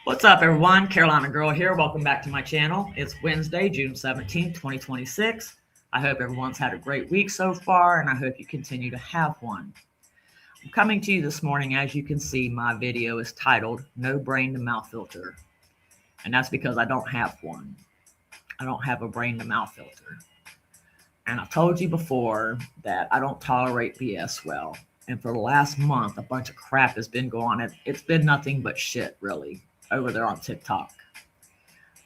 What's up, everyone? Carolina Girl here. Welcome back to my channel. It's Wednesday, June 17th, 2026. I hope everyone's had a great week so far, and I hope you continue to have one. I'm coming to you this morning. As you can see, my video is titled No Brain to Mouth Filter, and that's because I don't have one. I don't have a brain to mouth filter. And I've told you before that I don't tolerate BS well. And for the last month, a bunch of crap has been going on. It's been nothing but shit, really, over there on TikTok.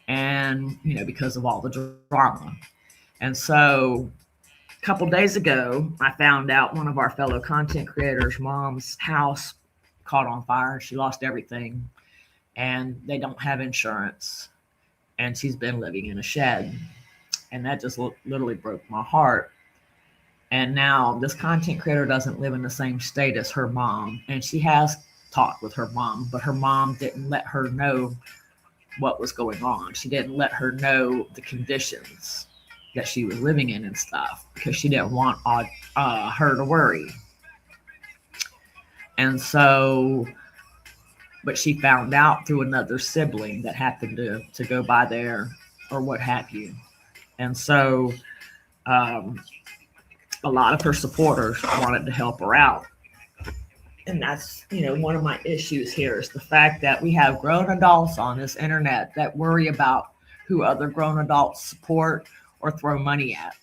And, because of all the drama. And so a couple days ago, I found out one of our fellow content creators' mom's house caught on fire. She lost everything, and they don't have insurance. And she's been living in a shed. And that just literally broke my heart. And now this content creator doesn't live in the same state as her mom. And she has talked with her mom, but her mom didn't let her know what was going on. She didn't let her know the conditions that she was living in and stuff, because she didn't want her to worry. And so, but she found out through another sibling that happened to go by there or what have you. And so a lot of her supporters wanted to help her out. And that's, one of my issues here is the fact that we have grown adults on this internet that worry about who other grown adults support or throw money at.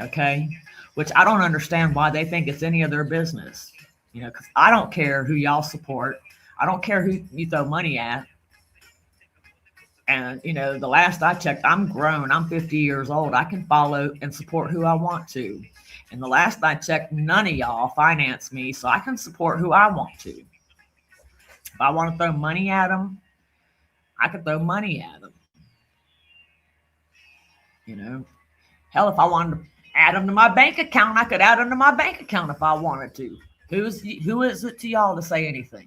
Okay? Which I don't understand why they think it's any of their business. Because I don't care who y'all support. I don't care who you throw money at. And, the last I checked, I'm grown. I'm 50 years old. I can follow and support who I want to. And the last I checked, none of y'all finance me, so I can support who I want to. If I want to throw money at them, I could throw money at them. Hell, if I wanted to add them to my bank account, I could add them to my bank account if I wanted to. Who is it to y'all to say anything?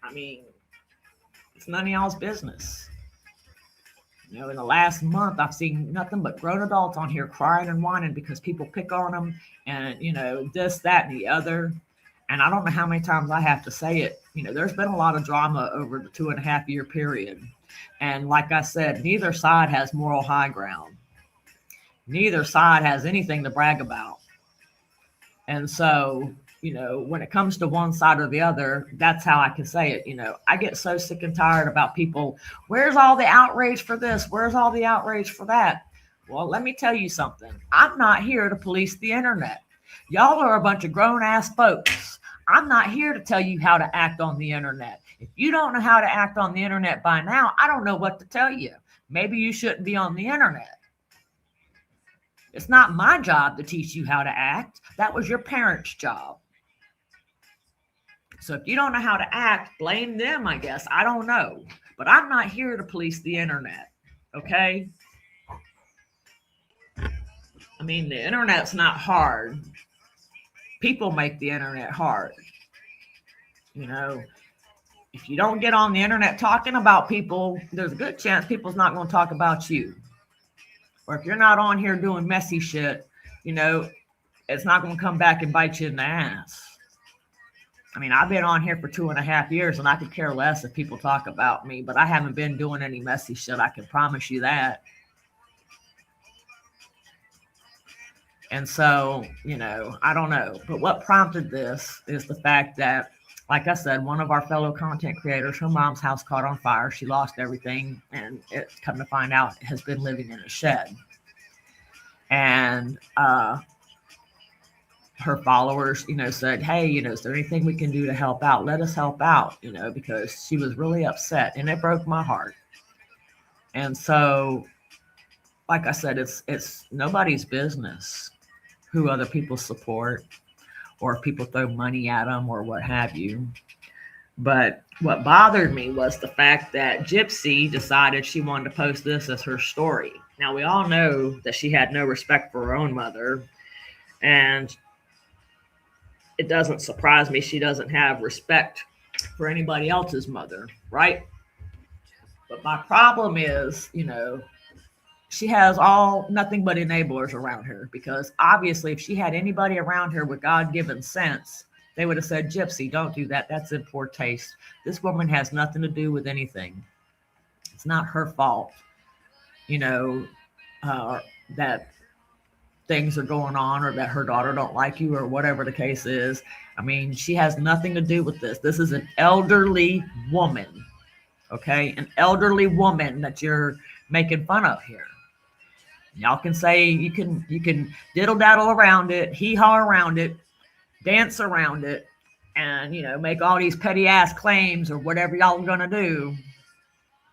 I mean, it's none of y'all's business. In the last month, I've seen nothing but grown adults on here crying and whining because people pick on them and, this, that, and the other. And I don't know how many times I have to say it. There's been a lot of drama over the 2.5-year period. And like I said, neither side has moral high ground. Neither side has anything to brag about. And so, when it comes to one side or the other, that's how I can say it. I get so sick and tired about people. Where's all the outrage for this? Where's all the outrage for that? Well, let me tell you something. I'm not here to police the internet. Y'all are a bunch of grown ass folks. I'm not here to tell you how to act on the internet. If you don't know how to act on the internet by now, I don't know what to tell you. Maybe you shouldn't be on the internet. It's not my job to teach you how to act. That was your parents' job. So if you don't know how to act, blame them, I guess. I don't know. But I'm not here to police the internet. Okay? I mean, the internet's not hard. People make the internet hard. If you don't get on the internet talking about people, there's a good chance people's not going to talk about you. Or if you're not on here doing messy shit, it's not going to come back and bite you in the ass. I mean, I've been on here for 2.5 years, and I could care less if people talk about me, but I haven't been doing any messy shit. I can promise you that. And so, I don't know. But what prompted this is the fact that, like I said, one of our fellow content creators, her mom's house caught on fire. She lost everything, and it's come to find out has been living in a shed. And her followers, said, hey, is there anything we can do to help out? Let us help out, because she was really upset, and it broke my heart. And so, like I said, it's nobody's business who other people support or if people throw money at them or what have you. But what bothered me was the fact that Gypsy decided she wanted to post this as her story. Now, we all know that she had no respect for her own mother, and it doesn't surprise me she doesn't have respect for anybody else's mother, right? But my problem is, she has nothing but enablers around her, because obviously if she had anybody around her with God-given sense, They would have said, Gypsy, don't do that. That's in poor taste. This woman has nothing to do with anything. It's not her fault, you know, that things are going on or that her daughter don't like you or whatever the case is. I mean, she has nothing to do with this. This is an elderly woman, okay? An elderly woman that you're making fun of here. Y'all can say you can diddle daddle around it, hee haw around it, dance around it, and make all these petty ass claims or whatever y'all are gonna do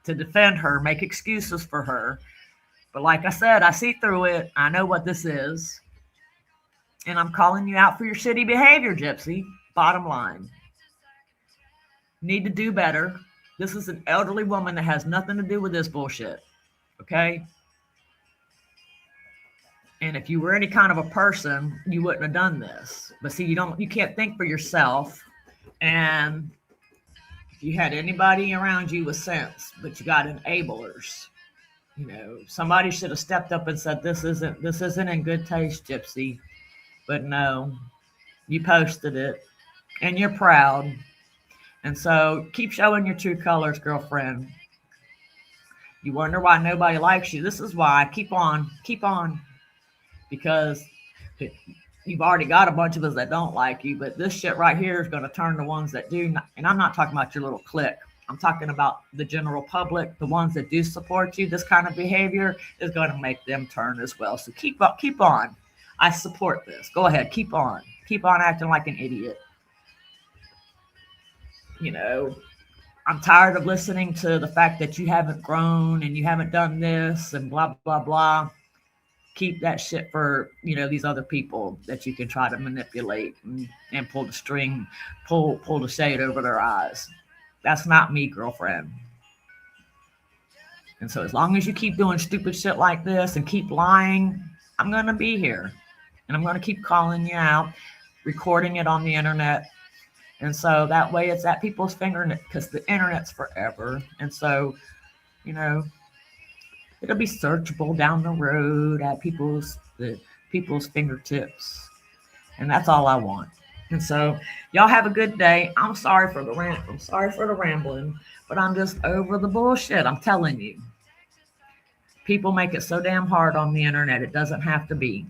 to defend her, make excuses for her. But like I said, I see through it. I know what this is. And I'm calling you out for your shitty behavior, Gypsy. Bottom line. Need to do better. This is an elderly woman that has nothing to do with this bullshit. Okay? And if you were any kind of a person, you wouldn't have done this. But see, you can't think for yourself. And if you had anybody around you with sense, but you got enablers. Somebody should have stepped up and said, this isn't in good taste, Gypsy. But no, you posted it and you're proud. And so keep showing your true colors, girlfriend. You wonder why nobody likes you. This is why. Keep on. Because you've already got a bunch of us that don't like you, but this shit right here is going to turn the ones that do. And I'm not talking about your little clique. I'm talking about the general public, the ones that do support you. This kind of behavior is going to make them turn as well. So keep on. I support this. Go ahead. Keep on acting like an idiot. I'm tired of listening to the fact that you haven't grown and you haven't done this and blah, blah, blah. Keep that shit for, these other people that you can try to manipulate and pull the string, pull the shade over their eyes. That's not me, girlfriend. And so as long as you keep doing stupid shit like this and keep lying, I'm going to be here. And I'm going to keep calling you out, recording it on the internet. And so that way it's at people's fingertips because the internet's forever. And so, it'll be searchable down the road at people's fingertips. And that's all I want. And so y'all have a good day. I'm sorry for the rant. I'm sorry for the rambling, but I'm just over the bullshit. I'm telling you. People make it so damn hard on the internet. It doesn't have to be.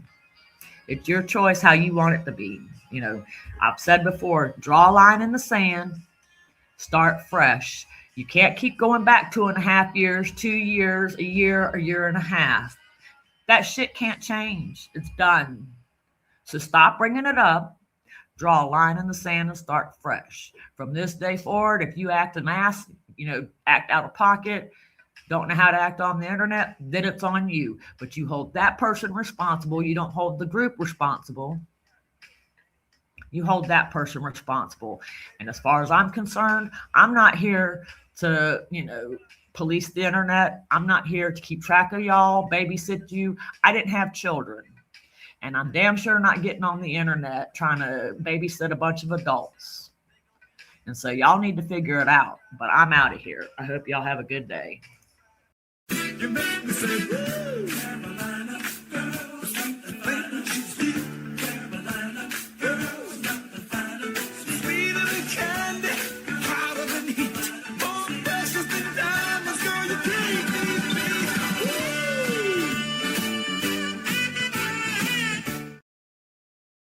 It's your choice how you want it to be. I've said before, draw a line in the sand, start fresh. You can't keep going back 2.5 years, 2 years, a year and a half. That shit can't change. It's done. So stop bringing it up. Draw a line in the sand and start fresh. From this day forward, if you act an ass, act out of pocket, don't know how to act on the internet, then it's on you. But you hold that person responsible. You don't hold the group responsible. You hold that person responsible. And as far as I'm concerned, I'm not here to, police the internet. I'm not here to keep track of y'all, babysit you. I didn't have children. And I'm damn sure not getting on the internet trying to babysit a bunch of adults. And so y'all need to figure it out. But I'm out of here. I hope y'all have a good day. You make me say,